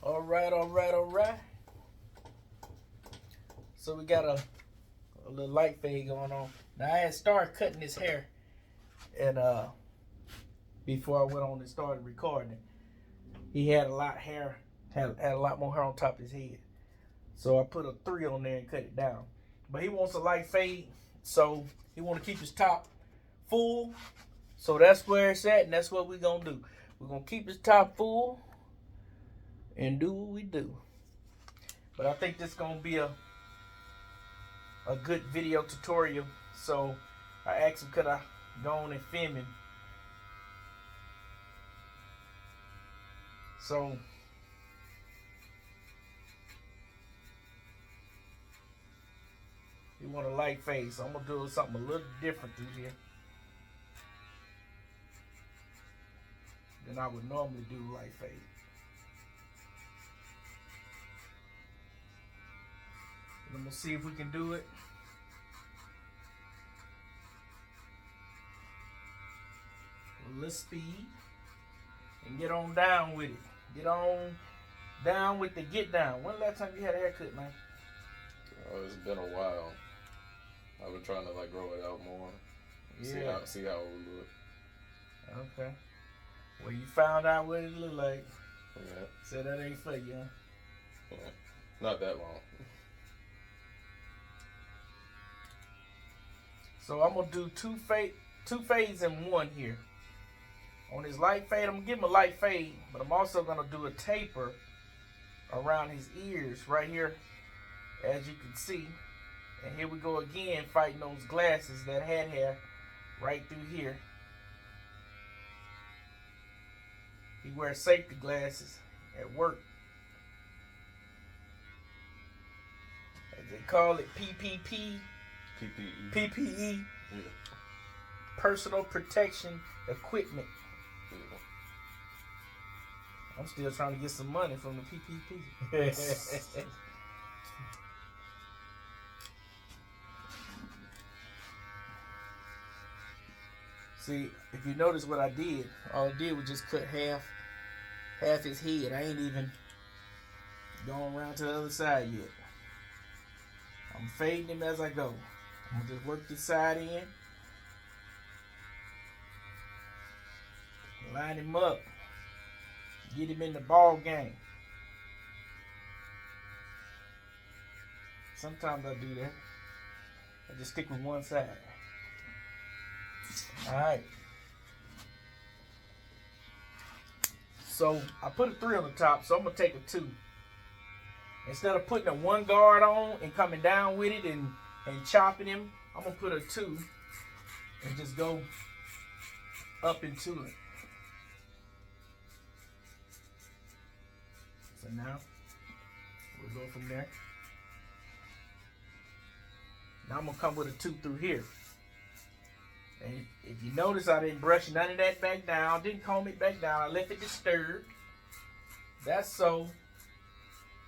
All right, all right, all right. So we got a little light fade going on. Now I had started cutting his hair, and before I went on and started recording, he had a lot hair, had a lot more hair on top of his head. So I put a 3 on there and cut it down. But he wants a light fade, so he want to keep his top full. So that's where it's at, and that's what we're gonna do. We're gonna keep his top full and do what we do. But I think this is gonna be a good video tutorial. So I asked him, could I go on and film him? So he want a light fade, so I'm gonna do something a little different through here than I would normally do light fade. And I'm gonna see if we can do it. A little speed and get on down with it. Get on down with the get down. When the last time you had a haircut, man? Oh, it's been a while. I've been trying to like grow it out more. Yeah. See how it would look. Okay. Well, you found out what it looked like. Yeah. So that ain't for you, huh? Yeah. Not that long. So I'm gonna do two fades in one here. On his light fade, I'm gonna give him a light fade, but I'm also gonna do a taper around his ears right here, as you can see. And here we go again, fighting those glasses that had hair right through here. He wears safety glasses at work. As they call it, PPP. PPE. Yeah. Personal protection equipment. Yeah. I'm still trying to get some money from the PPP. See, if you notice what I did, all I did was just cut half his head. I ain't even going around to the other side yet. I'm fading him as I go. I'm gonna just work this side in. Line him up. Get him in the ball game. Sometimes I do that. I just stick with one side. Alright. So I put a 3 on the top, so I'm gonna take a 2. Instead of putting a 1 guard on and coming down with it and chopping him, I'm gonna put a 2 and just go up into it. So now we'll go from there. Now I'm gonna come with a 2 through here. And if you notice, I didn't brush none of that back down, didn't comb it back down, I left it disturbed. That's so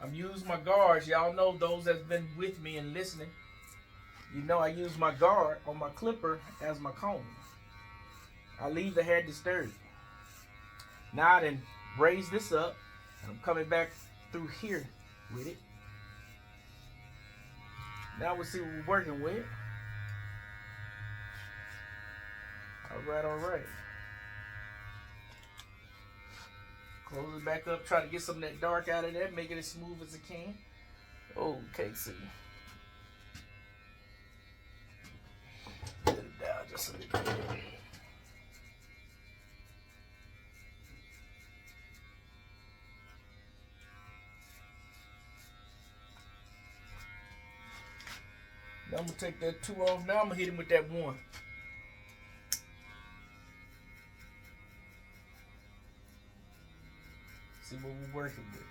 I'm using my guards. Y'all know, those that's been with me and listening, you know I use my guard on my clipper as my comb. I leave the hair disturbed. Now I done raise this up, and I'm coming back through here with it. Now we'll see what we're working with. Alright, alright. Close it back up, try to get some of that dark out of there, make it as smooth as I can. Okay, see. Get it down just a little bit. Now I'm gonna take that 2 off. Now I'm gonna hit him with that 1. See what we're working with.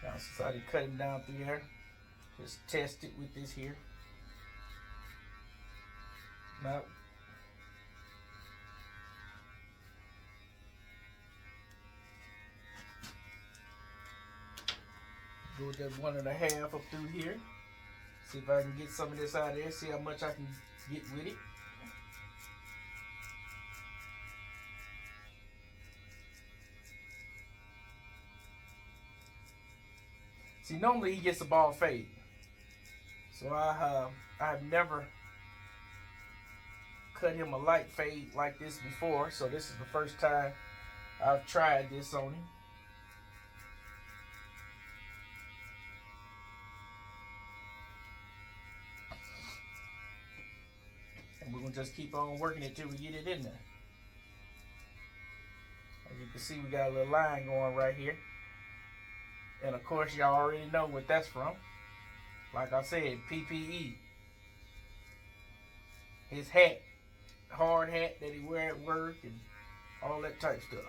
Now, since I already cut him down through here, Just test it with this here. Now, go with that 1.5 up through here. See if I can get some of this out of there. See how much I can get with it. See, normally he gets a ball fade. So I've never cut him a light fade like this before. So this is the first time I've tried this on him. And we're going to just keep on working it till we get it in there. As you can see, we got a little line going right here. And of course, y'all already know what that's from. Like I said, PPE. His hat, hard hat that he wear at work and all that type stuff.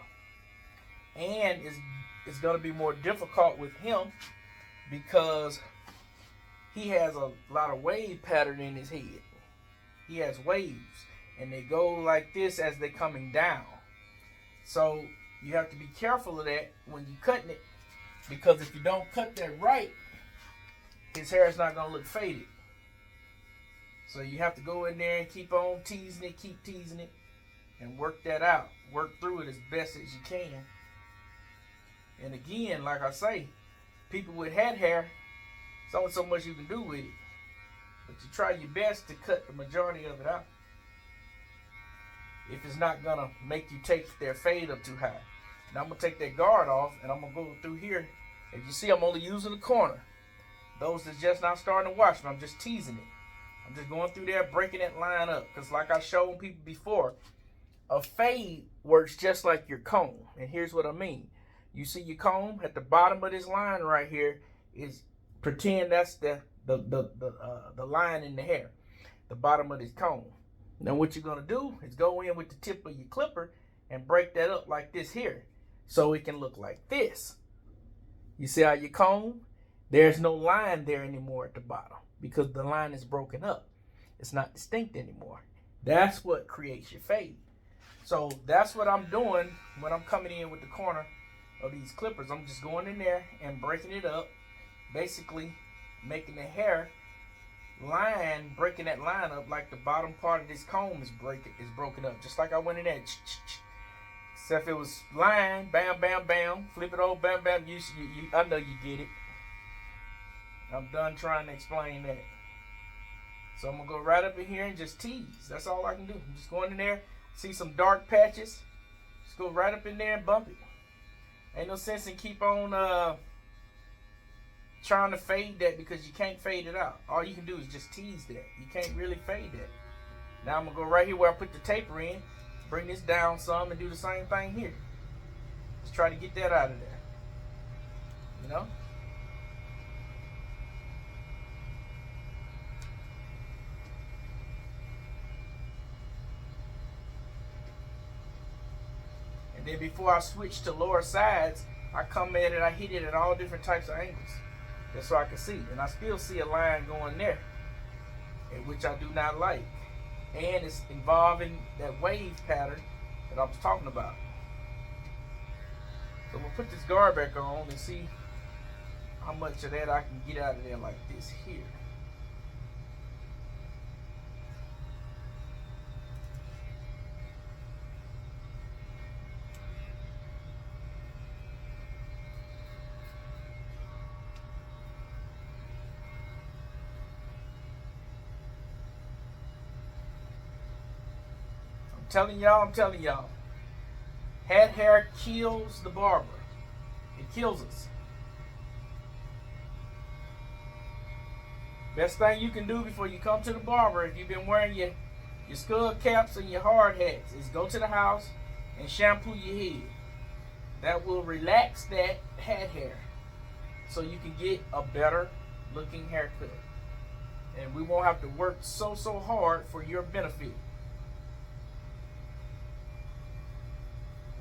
And it's going to be more difficult with him because he has a lot of wave pattern in his head. He has waves, and they go like this as they're coming down. So you have to be careful of that when you're cutting it, because if you don't cut that right, his hair is not going to look faded. So you have to go in there and keep on teasing it, and work that out. Work through it as best as you can. And again, like I say, people with hat hair, there's only so much you can do with it. But you try your best to cut the majority of it out. If it's not going to make you take their fade up too high. Now I'm going to take that guard off, and I'm going to go through here. As you see, I'm only using the corner. Those that's just not starting to watch me, I'm just teasing it. I'm just going through there, breaking that line up. Because like I showed people before, a fade works just like your comb. And here's what I mean. You see your comb at the bottom of this line right here is, pretend that's the line in the hair, the bottom of this comb. Now what you're going to do is go in with the tip of your clipper and break that up like this here, so it can look like this. You see how you comb? There's no line there anymore at the bottom because the line is broken up. It's not distinct anymore. That's what creates your fade. So that's what I'm doing when I'm coming in with the corner of these clippers. I'm just going in there and breaking it up, basically making the hair line, breaking that line up like the bottom part of this comb is broken up, just like I went in there. Except it was line, bam, bam, bam, flip it over, bam, bam. I know you get it. I'm done trying to explain that. So I'm gonna go right up in here and just tease. That's all I can do. I'm just going in there, see some dark patches, just go right up in there and bump it. Ain't no sense in keep on trying to fade that, because you can't fade it out. All you can do is just tease that. You can't really fade that. Now I'm gonna go right here where I put the taper in, bring this down some, and do the same thing here. Just try to get that out of there. You know? And then before I switch to lower sides, I come at it, I hit it at all different types of angles. That's so I can see. And I still see a line going there, which I do not like. And it's involving that wave pattern that I was talking about. So we'll put this guard back on and see how much of that I can get out of there like this here. I'm telling y'all. Hat hair kills the barber. It kills us. Best thing you can do before you come to the barber, if you've been wearing your skull caps and your hard hats, is go to the house and shampoo your head. That will relax that hat hair so you can get a better looking haircut. And we won't have to work so hard for your benefit.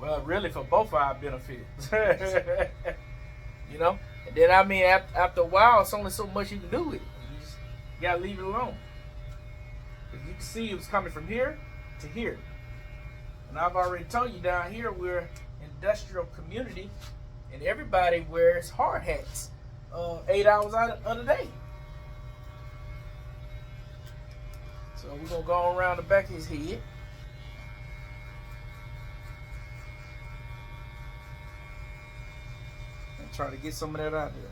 Well, really for both our benefits. You know? And then I mean, after a while, it's only so much you can do with it. You just gotta leave it alone. But you can see it was coming from here to here. And I've already told you down here we're an industrial community, and everybody wears hard hats 8 hours out of the day. So we're gonna go around the back of his head. And try to get some of that out there.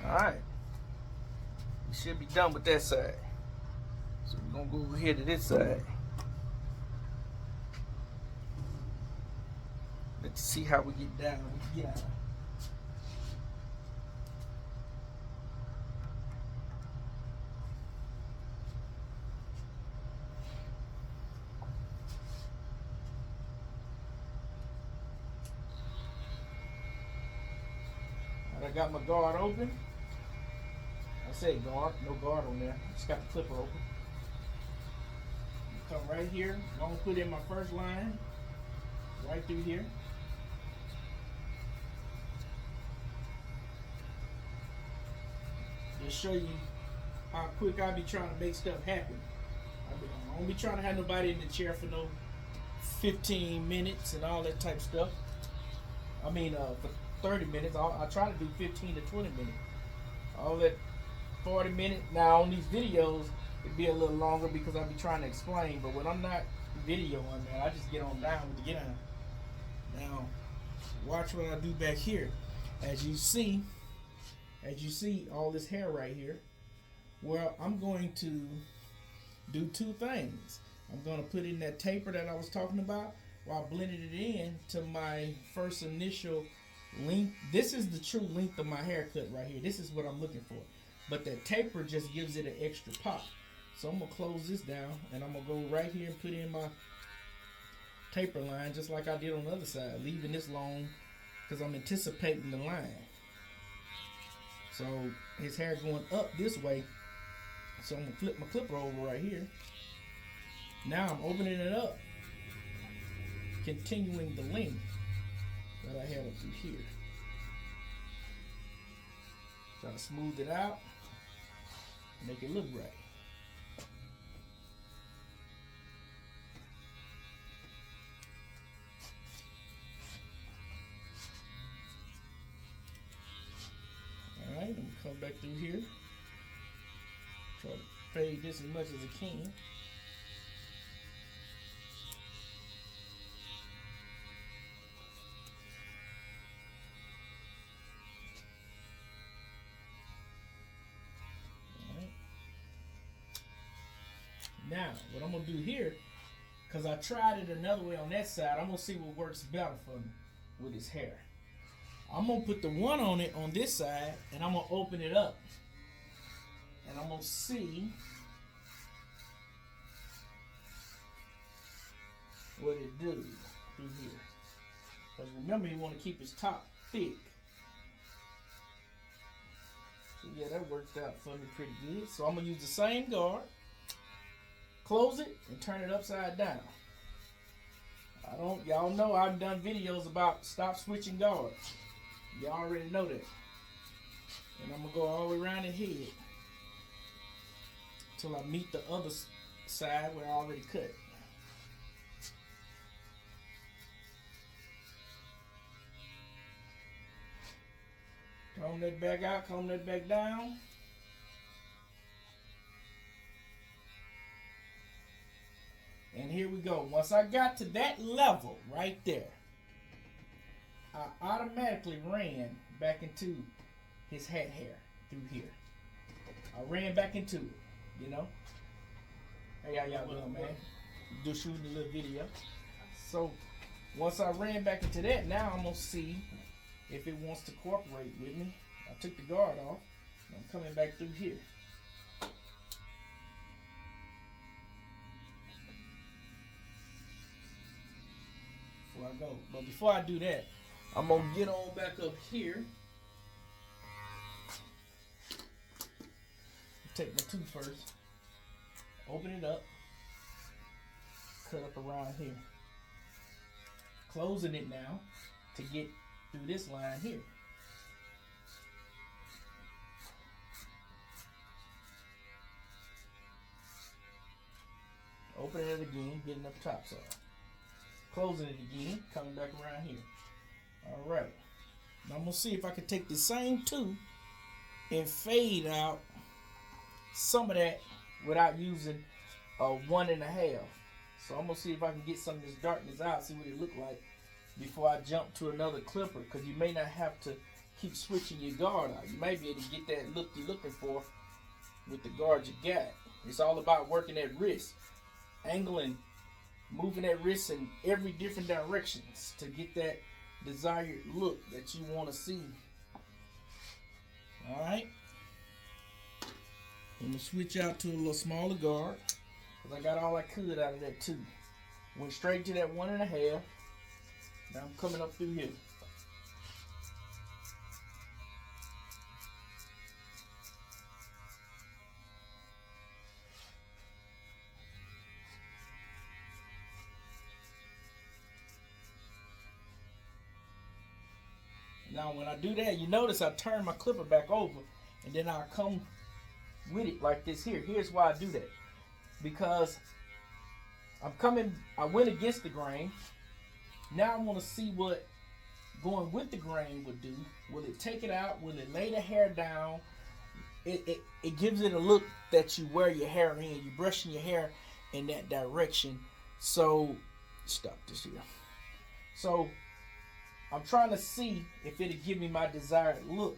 Alright. We should be done with that side. So we're gonna go over here to this side. Let's see how we get down. We get out. I got my guard open. I said guard, no guard on there. Just got the clipper open. Come right here. I'm gonna put in my first line right through here. Just show you how quick I be trying to make stuff happen. I don't be trying to have nobody in the chair for no 15 minutes and all that type of stuff. I mean, for 30 minutes. I try to do 15 to 20 minutes. All that 40 minutes. Now on these videos, it'd be a little longer because I'll be trying to explain. But when I'm not videoing, man, I just get on down with the get on. Now, watch what I do back here. As you see all this hair right here. Well, I'm going to do two things. I'm going to put in that taper that I was talking about while blending it in to my first initial length. This is the true length of my haircut right here. This is what I'm looking for. But that taper just gives it an extra pop. So I'm going to close this down and I'm going to go right here and put in my taper line just like I did on the other side, leaving this long because I'm anticipating the line. So his hair going up this way. So I'm going to flip my clipper over right here. Now I'm opening it up, continuing the length that I had up through here. Try to smooth it out, make it look right. Alright, I'm going to come back through here. Try to fade this as much as I can. Now, what I'm going to do here, because I tried it another way on that side, I'm going to see what works better for me with his hair. I'm going to put the one on it on this side, and I'm going to open it up. And I'm going to see what it do through here. Because remember, you want to keep his top thick. So yeah, that worked out for me pretty good. So I'm going to use the same guard. Close it and turn it upside down. Y'all know I've done videos about stop switching guards. Y'all already know that. And I'm gonna go all the way around the head till I meet the other side where I already cut. Comb that back out, comb that back down. And here we go. Once I got to that level right there, I automatically ran back into his head hair through here. I ran back into it, you know. Hey, how y'all doing, man? Just shooting a little video. So once I ran back into that, now I'm gonna see if it wants to cooperate with me. I took the guard off. I'm coming back through here. I go. But before I do that, I'm gonna get on back up here. Take my tooth first. Open it up. Cut up around here. closing it now to get through this line here. Opening it again, getting up top side. Closing it again, coming back around here. Alright. Now I'm going to see if I can take the same two and fade out some of that without using a 1.5. So I'm going to see if I can get some of this darkness out, see what it look like before I jump to another clipper, because you may not have to keep switching your guard out. You might be able to get that look you're looking for with the guard you got. It's all about working that wrist, angling, moving that wrist in every different directions to get that desired look that you want to see. Alright. I'm going to switch out to a little smaller guard, because I got all I could out of that too. Went straight to that 1.5. Now I'm coming up through here. Now when I do that, you notice I turn my clipper back over and then I come with it like this here. Here's why I do that. Because I went against the grain. Now I want to see what going with the grain would do. Will it take it out? Will it lay the hair down? It gives it a look that you wear your hair in. You're brushing your hair in that direction. So, stop this here. So, I'm trying to see if it'll give me my desired look.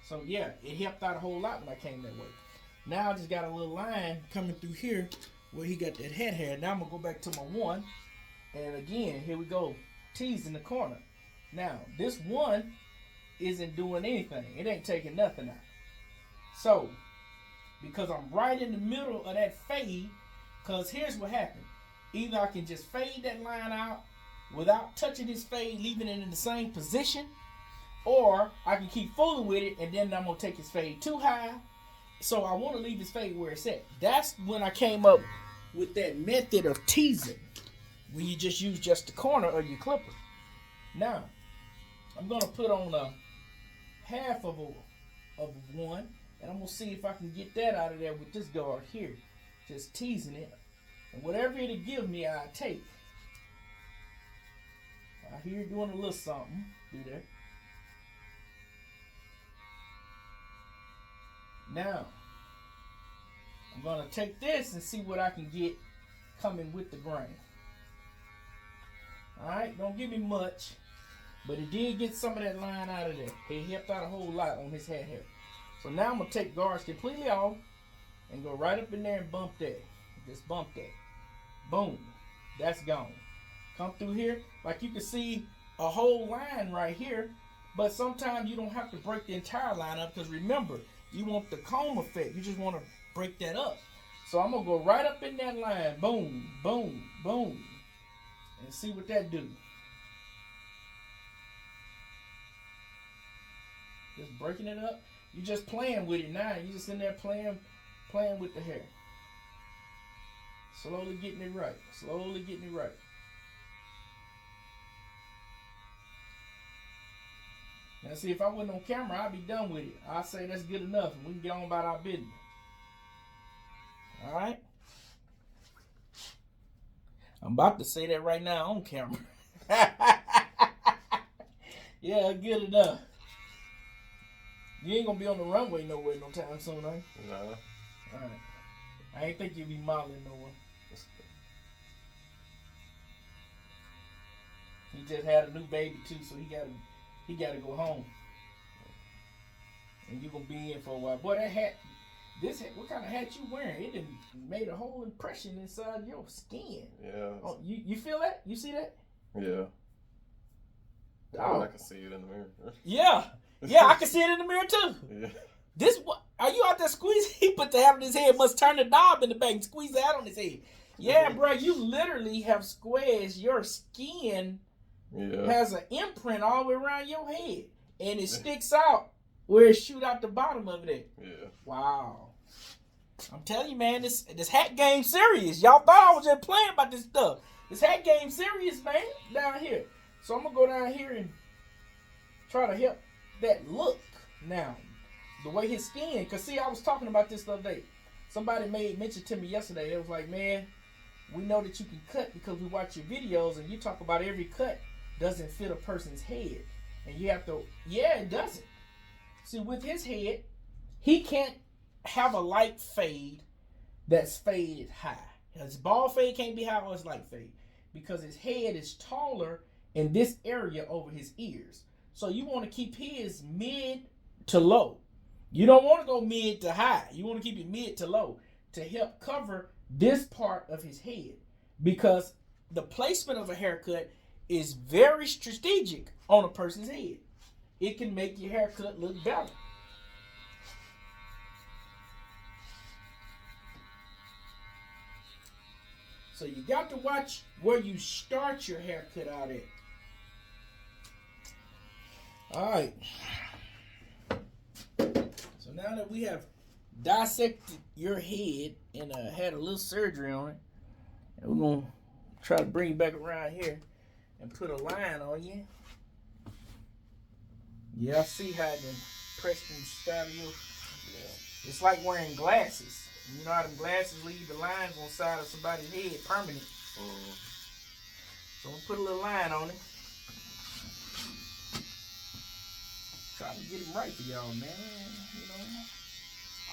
So yeah, it helped out a whole lot when I came that way. Now I just got a little line coming through here where he got that head hair. Now I'm going to go back to my 1. And again, here we go. Tease in the corner. Now, this 1 isn't doing anything. It ain't taking nothing out. So, because I'm right in the middle of that fade, because here's what happened. Either I can just fade that line out without touching this fade, leaving it in the same position, or I can keep fooling with it and then I'm going to take his fade too high. So I want to leave his fade where it's at. That's when I came up with that method of teasing, when you just use just the corner of your clipper. Now, I'm going to put on a half of a 1, and I'm going to see if I can get that out of there with this guard here. Just teasing it. And whatever it'll give me, I'll take. I hear you doing a little something. Do that. Now, I'm going to take this and see what I can get coming with the grain. Alright, don't give me much, but it did get some of that line out of there. It helped out a whole lot on his head hair. So now I'm going to take guards completely off and go right up in there and bump that. Just bump that. Boom. That's gone. Come through here. Like you can see a whole line right here. But sometimes you don't have to break the entire line up, because remember, you want the comb effect. You just want to break that up. So I'm going to go right up in that line. Boom, boom, boom. And see what that do. Just breaking it up. You're just playing with it now. You're just in there playing with the hair. Slowly getting it right. Slowly getting it right. Now see, if I wasn't on camera, I'd be done with it. I'd say that's good enough and we can get on about our business. Alright? I'm about to say that right now on camera. Yeah, good enough. You ain't gonna be on the runway nowhere no time soon, are you? No. Alright. I ain't think you'd be modeling nowhere. He just had a new baby too, so he gotta go home. And you gonna be in for a while. Boy, that hat, what kind of hat you wearing? It done made a whole impression inside your skin. Yeah. Oh, you feel that? You see that? Yeah. Oh. I can see it in the mirror. Yeah. Yeah, I can see it in the mirror too. Yeah. This what? Are you out there squeezing? He put the hat on his head. Must turn the knob in the back and squeeze the hat on his head. Yeah, bro, you literally have squares. Your skin has an imprint all the way around your head, and it sticks out where it shoot out the bottom of it. Yeah. Wow. I'm telling you, man, this hat game serious. Y'all thought I was just playing about this stuff. This hat game serious, man, down here. So I'm gonna go down here and try to help that look now. The way his skin, cause see, I was talking about this the other day. Somebody made mention to me yesterday. It was like, man, we know that you can cut because we watch your videos and you talk about every cut doesn't fit a person's head. And you have to, yeah, it doesn't. See, with his head, he can't have a light fade that's faded high. His bald fade can't be high or his light fade because his head is taller in this area over his ears. So you want to keep his mid to low. You don't want to go mid to high. You want to keep it mid to low to help cover this part of his head, because the placement of a haircut is very strategic on a person's head. It can make your haircut look better. So you got to watch where you start your haircut out at. All right. So now that we have dissected your head and had a little surgery on it, and we're going to try to bring you back around here and put a line on you. Yeah, I see how the pressed and style you. Yeah. It's like wearing glasses. You know how them glasses leave the lines on the side of somebody's head permanent. So I'm going to put a little line on it. Trying to get him right for y'all, man. You know.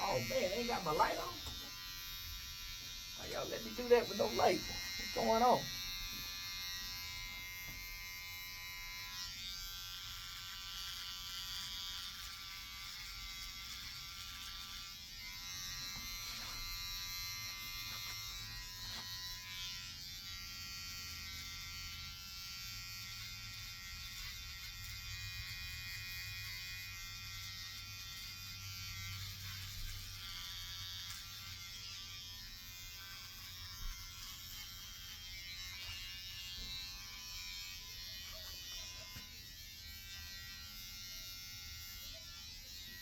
Oh man, they ain't got my light on. How y'all let me do that with no light? What's going on?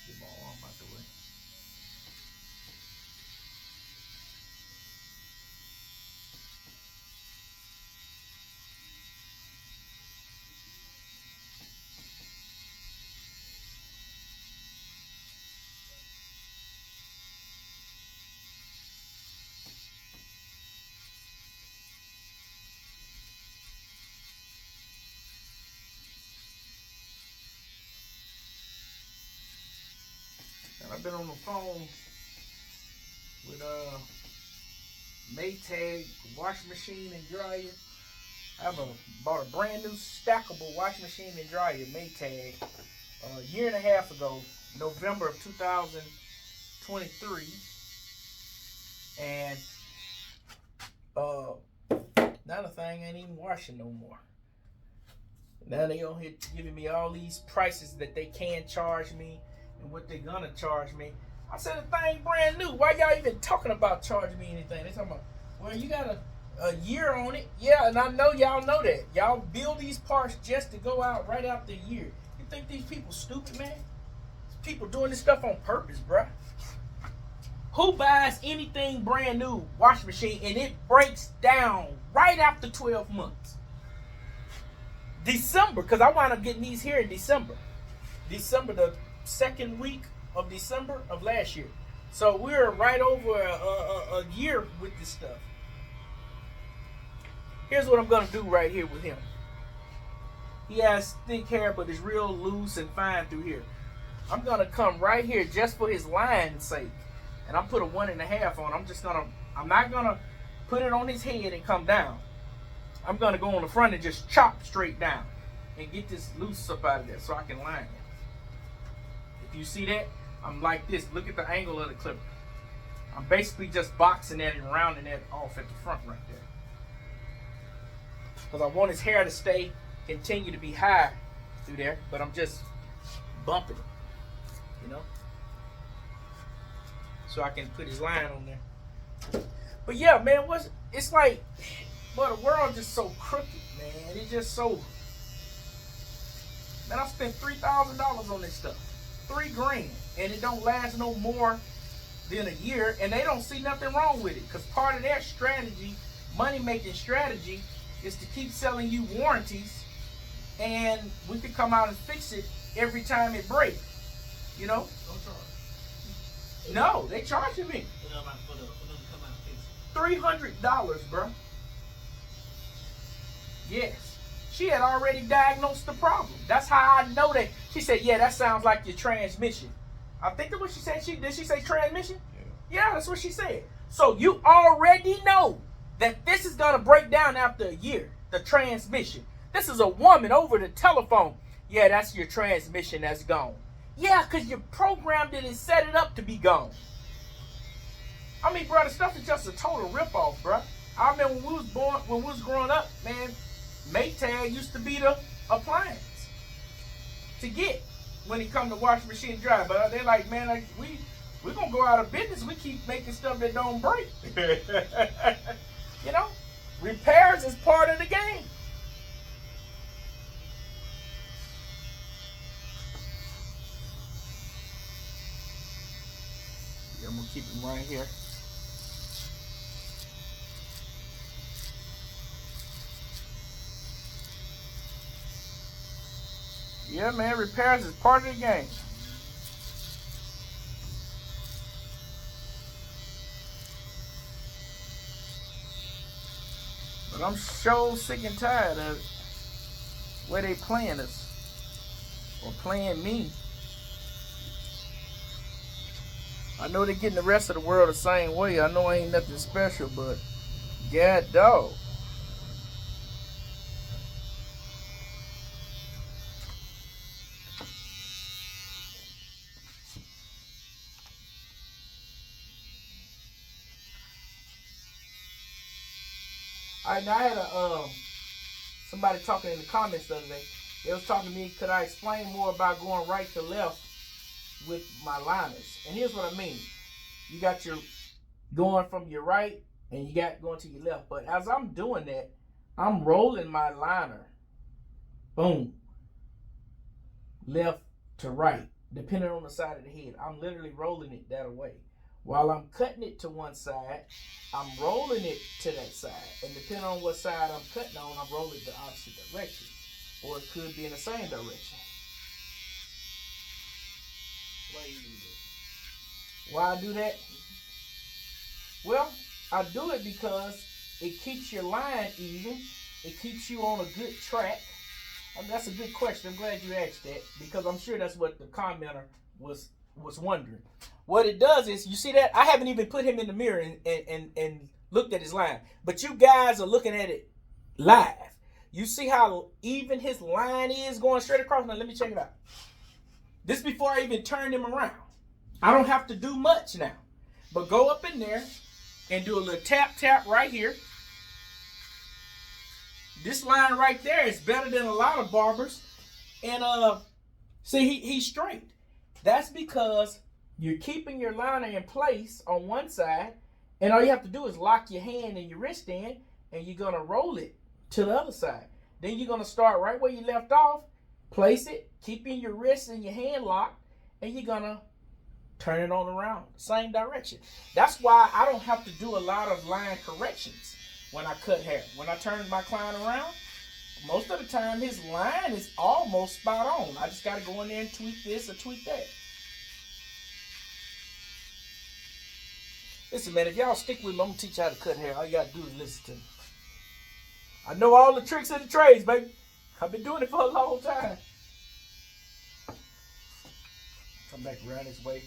Get my arm out the way. And I've been on the phone with Maytag washing machine and dryer. I bought a brand new stackable washing machine and dryer, Maytag, a year and a half ago, November of 2023. And now the thing ain't even washing no more. Now they on here giving me all these prices that they can charge me and what they're gonna charge me. I said the thing brand new. Why y'all even talking about charging me anything? They talking about, well, you got a year on it. Yeah, and I know y'all know that. Y'all build these parts just to go out right after a year. You think these people stupid, man? People doing this stuff on purpose, bruh. Who buys anything brand new washing machine and it breaks down right after 12 months? December, because I wound up getting these here in December. December, the second week of December of last year. So we're right over a year with this stuff. Here's what I'm going to do right here with him. He has thick hair, but it's real loose and fine through here. I'm going to come right here just for his line's sake. And I put a 1.5 on. I'm not going to put it on his head and come down. I'm going to go on the front and just chop straight down and get this loose up out of there so I can line it. If you see that, I'm like this. Look at the angle of the clipper. I'm basically just boxing that and rounding that off at the front right there. Because I want his hair to continue to be high through there, but I'm just bumping it, you know? So I can put his line on there. But yeah, man, it's like, but the world just so crooked, man. It's just so, man, I spent $3,000 on this stuff. $3 grand. And it don't last no more than a year, and they don't see nothing wrong with it, because part of their strategy, money-making strategy, is to keep selling you warranties, and we could come out and fix it every time it breaks. You know? Don't charge. No, they charging me For them to come out and fix it. $300, bro. Yes. She had already diagnosed the problem. That's how I know that. She said, yeah, that sounds like your transmission. I think that's what she said. Did she say transmission? Yeah, that's what she said. So you already know that this is going to break down after a year, the transmission. This is a woman over the telephone. Yeah, that's your transmission that's gone. Yeah, because you programmed it and set it up to be gone. I mean, bro, the stuff is just a total ripoff, bro. I remember when we was growing up, man, Maytag used to be the appliance to get when it come to washing machine dry. But they're like, man, like, we're going to go out of business. We keep making stuff that don't break. You know, repairs is part of the game. Yeah, I'm going to keep them right here. Yeah, man, repairs is part of the game. But I'm so sick and tired of it. Where they playing us. Or playing me. I know they're getting the rest of the world the same way. I know I ain't nothing special, but God dog. All right, now I had somebody talking in the comments the other day. They was talking to me, could I explain more about going right to left with my liners? And here's what I mean. You got your going from your right and you got going to your left. But as I'm doing that, I'm rolling my liner. Boom. Left to right, depending on the side of the head. I'm literally rolling it that way. While I'm cutting it to one side, I'm rolling it to that side. And depending on what side I'm cutting on, I'm rolling it the opposite direction. Or it could be in the same direction. Why you do that? Why I do that? Well, I do it because it keeps your line even. It keeps you on a good track. I mean, that's a good question. I'm glad you asked that, because I'm sure that's what the commenter was wondering. What it does is, you see that? I haven't even put him in the mirror and looked at his line. But you guys are looking at it live. You see how even his line is going straight across? Now, let me check it out. This before I even turned him around. I don't have to do much now. But go up in there and do a little tap right here. This line right there is better than a lot of barbers. And see, he's straight. That's because you're keeping your liner in place on one side, and all you have to do is lock your hand and your wrist in, and you're going to roll it to the other side. Then you're going to start right where you left off, place it, keeping your wrist and your hand locked, and you're going to turn it on around, same direction. That's why I don't have to do a lot of line corrections when I cut hair. When I turn my client around, most of the time his line is almost spot on. I just got to go in there and tweak this or tweak that. Listen, man, if y'all stick with me, I'm going to teach you how to cut hair. All you got to do is listen to me. I know all the tricks of the trades, baby. I've been doing it for a long time. Come back around this way.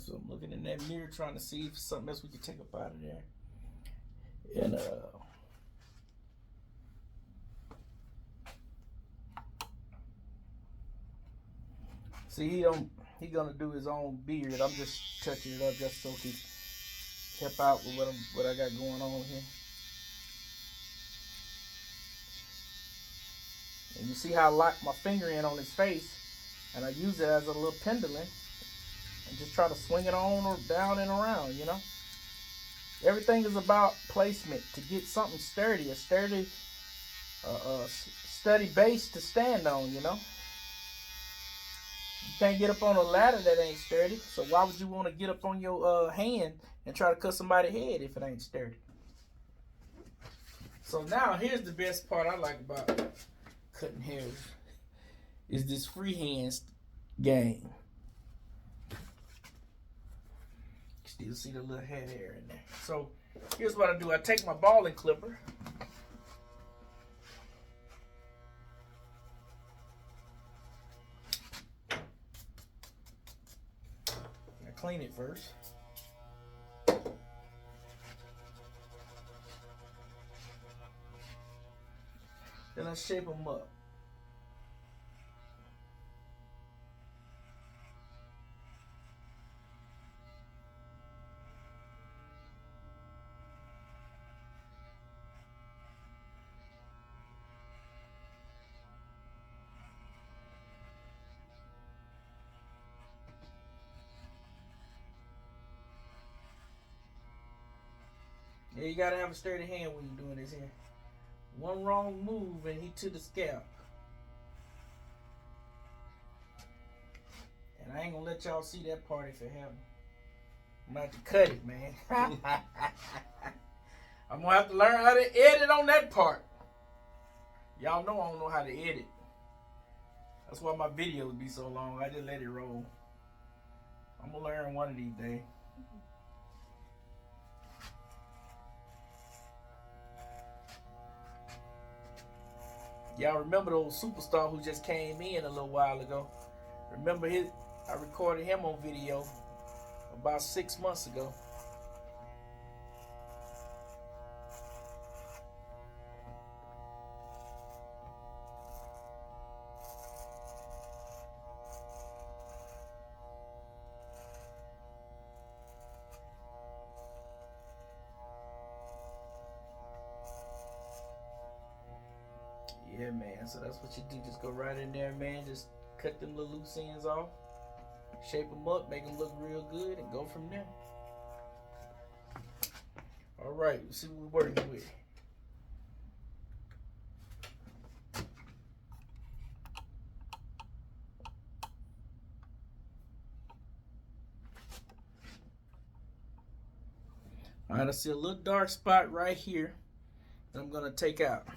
So I'm looking in that mirror trying to see if something else we can take up out of there. And see, he gonna do his own beard. I'm just touching it up just so he help out with what I got going on here. And you see how I lock my finger in on his face, and I use it as a little pendulum and just try to swing it on or down and around, you know. Everything is about placement to get something sturdy, a sturdy base to stand on, you know. You can't get up on a ladder that ain't sturdy, so why would you want to get up on your hand and try to cut somebody's head if it ain't sturdy? So now here's the best part I like about cutting hairs is this freehand game. Still see the little head hair in there. So here's what I do. I take my balling clipper. I clean it first. Then I shape them up. Yeah, you gotta have a sturdy hand when you're doing this here. One wrong move and he to the scalp. And I ain't gonna let y'all see that part if it happens. I'm gonna have to cut it, man. I'm gonna have to learn how to edit on that part. Y'all know I don't know how to edit. That's why my videos be so long. I just let it roll. I'm gonna learn one of these days. Y'all remember the old superstar who just came in a little while ago? Remember I recorded him on video about 6 months ago. Yeah, man, so that's what you do. Just go right in there, man. Just cut them little loose ends off, shape them up, make them look real good, and go from there. All right, let's see what we're working with. All right, I see a little dark spot right here that I'm gonna take out.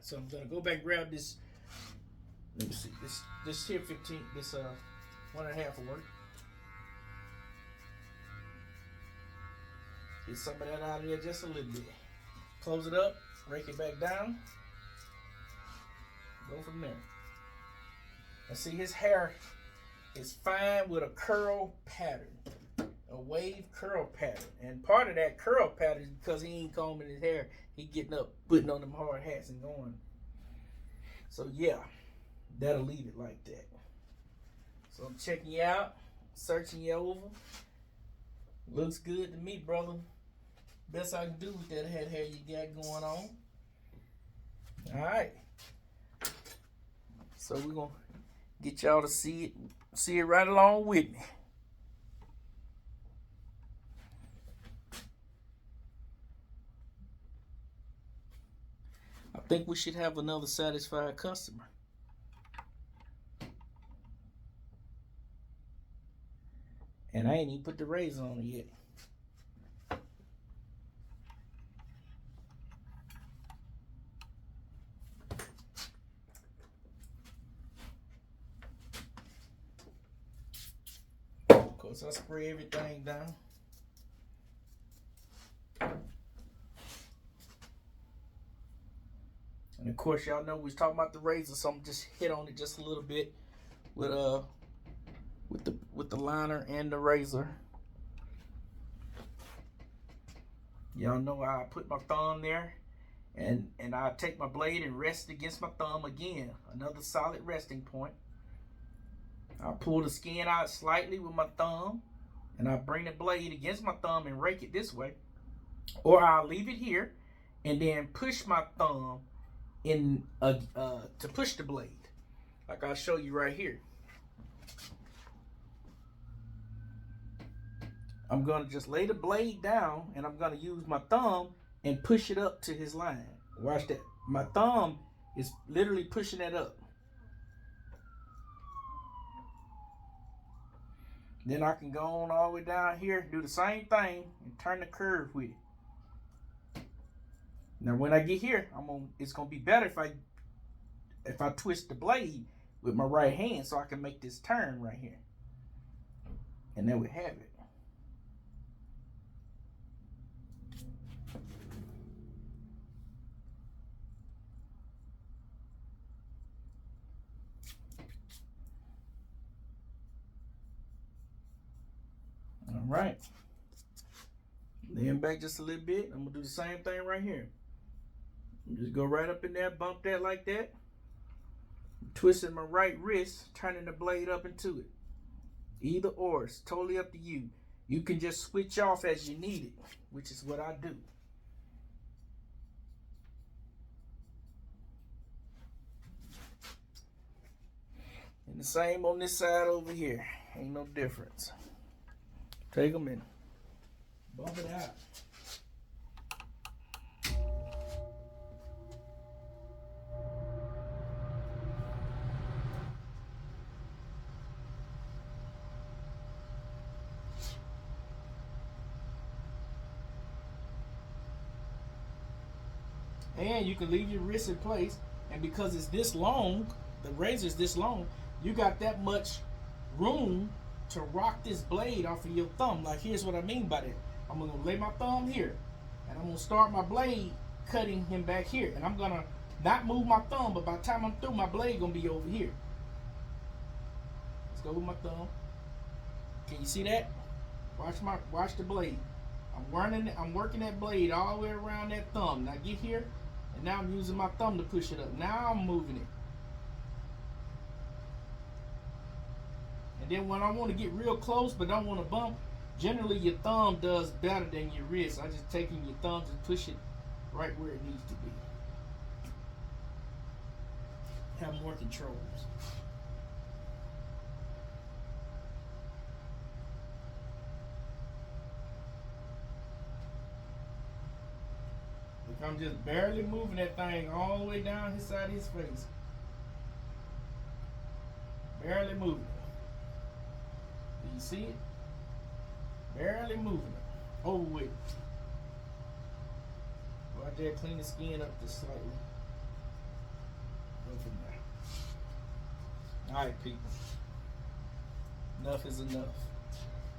So I'm gonna go back and grab this. Let me see this here 15. This 1.5 will work. Get some of that out of there just a little bit. Close it up, rake it back down. Go from there. Now see his hair is fine with a curl pattern, a wave curl pattern, and part of that curl pattern is because he ain't combing his hair. He getting up, putting on them hard hats and going. So yeah, that'll leave it like that. So I'm checking you out, searching you over. Looks good to me, brother. Best I can do with that head hair you got going on. All right. So we're gonna get y'all to see it right along with me. I think we should have another satisfied customer. And I ain't even put the razor on it yet. Of course, I spray everything down. And of course, y'all know we was talking about the razor, so I'm just hit on it just a little bit with with the liner and the razor. Y'all know I put my thumb there, and I take my blade and rest against my thumb again. Another solid resting point. I pull the skin out slightly with my thumb, and I bring the blade against my thumb and rake it this way. Or I'll leave it here and then push my thumb in to push the blade, like I'll show you right here. I'm gonna just lay the blade down, and I'm gonna use my thumb and push it up to his line. Watch that. My thumb is literally pushing it up. Then I can go on all the way down here, do the same thing, and turn the curve with it. Now when I get here, it's gonna be better if I twist the blade with my right hand so I can make this turn right here. And then we have it. All right. Lean back just a little bit. I'm gonna do the same thing right here. Just go right up in there, bump that like that. Twisting my right wrist, turning the blade up into it. Either or, it's totally up to you. You can just switch off as you need it, which is what I do. And the same on this side over here. Ain't no difference. Take them in. Bump it out. And you can leave your wrist in place, and because it's this long, the razor's this long, you got that much room to rock this blade off of your thumb. Like, here's what I mean by that. I'm gonna lay my thumb here, and I'm gonna start my blade cutting him back here, and I'm gonna not move my thumb, but by the time I'm through, my blade gonna be over here. Let's go with my thumb. Can you see that? Watch the blade. I'm working that blade all the way around that thumb. Now get here, and now I'm using my thumb to push it up. Now I'm moving it. And then when I want to get real close but don't want to bump, generally your thumb does better than your wrist. I just taking your thumb and push it right where it needs to be. Have more controls. Look, I'm just barely moving that thing all the way down his side of his face. Barely moving it. Do you see it? Barely moving it. Over with. Go out there, clean the skin up just slightly. Go from there. Alright, people. Enough is enough.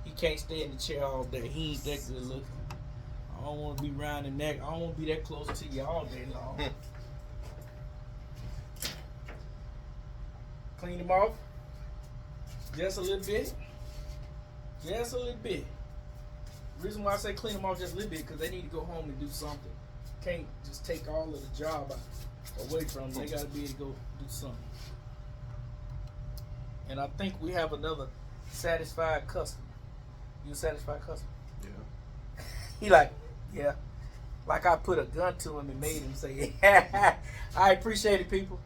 He can't stay in the chair all day. He ain't that good looking. I don't want to be round the neck. I don't want to be that close to you all day long. Clean him off. Just a little bit. Just a little bit. The reason why I say clean them off just a little bit, because they need to go home and do something. Can't just take all of the job away from them. They got to be able to go do something. And I think we have another satisfied customer. You a satisfied customer? Yeah. He like, yeah. Like I put a gun to him and made him say, yeah. I appreciate it, people.